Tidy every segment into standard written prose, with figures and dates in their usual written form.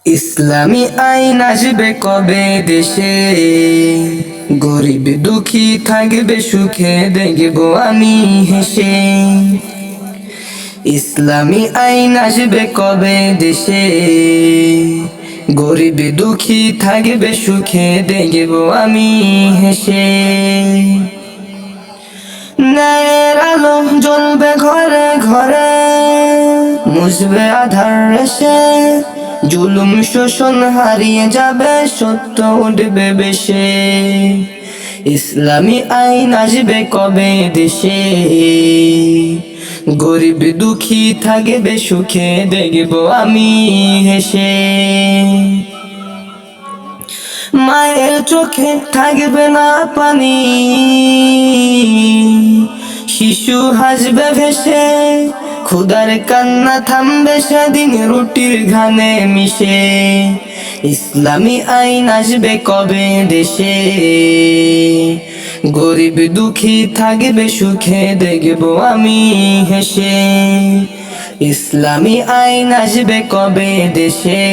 ইসলামী আইন আসবে কবে দেশে, গরিব দুঃখী থাকবে সুখে দেখব আমি হেসে। ইসলামী আইন আসবে কবে দেশে, গরিব দুঃখী থাকবে সুখে দেখব আমি হেসে। ন্যায়ের আলো জ্বলবে ঘরে ঘরে, মুছবে আধার এসে, জুলুম শোষণ হারিয়ে যাবে, সত্য উঠবে বেশে। ইসলামী আইন আসবে কবে দেশে, গরিব দুঃখী থাকবে সুখে দেখব আমি হেসে। মায়ের চোখে থাকবে না পানি, শিশু হাসবে ভেসে, ক্ষুধার কান্না থামবে সেদিন রুটির ঘানে মিশে। ইসলামী আইন আসবে কবে দেশে, গরিব দুঃখী থাকবে সুখে দেখব আমি হেসে। ইসলামী আইন আসবে কবে দেশে,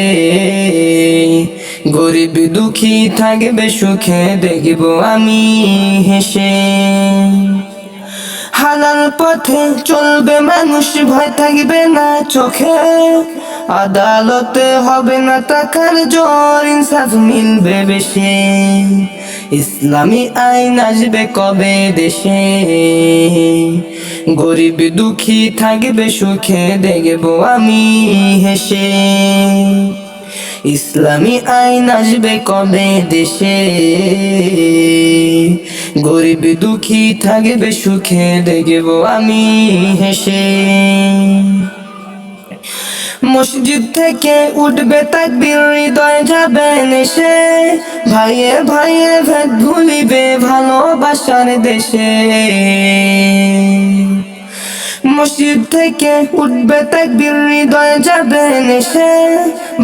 গরিব দুঃখী থাকবে সুখে দেখব আমি হেসে। হালাল পথে চলবে মানুষ, ভয় থাকবে না চোখে, আদালতে হবে না টাকার জোর, ইনসাফ মিলবে বেশে। ইসলামী আইন আসবে কবে দেশে, গরিব দুঃখী থাকবে সুখে দেখব আমি হেসে। ইসলামী আইন আসবে কবে দেশে, গরিব দুঃখী থাকবে সুখে দেখব আমি হেসে। মসজিদ থেকে উঠবে তাকবীর, হৃদয় যাবে নেশে, ভাইয়ে ভাইয়ে ভেদ ভুলিবে ভালোবাসার দেশে। মসজিদ থেকে উঠবে তাকবীর, হৃদয় যাবে নেশে,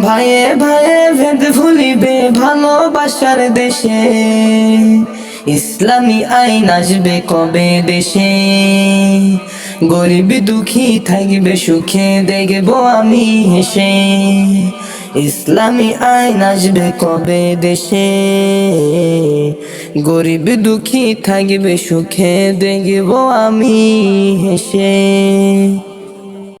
ভাইয়ে ভাইয়ে ভেদ ভুলিবে ভালোবাসার দেশে। ইসলামী আইন আসবে কবে দেশে, গরিব দুঃখী থাকবে সুখে দেখব আমি হেসে। ইসলামী আইন আসবে কবে দেশে, গরিব দুঃখী থাকবে সুখে দেখব আমি হেসে।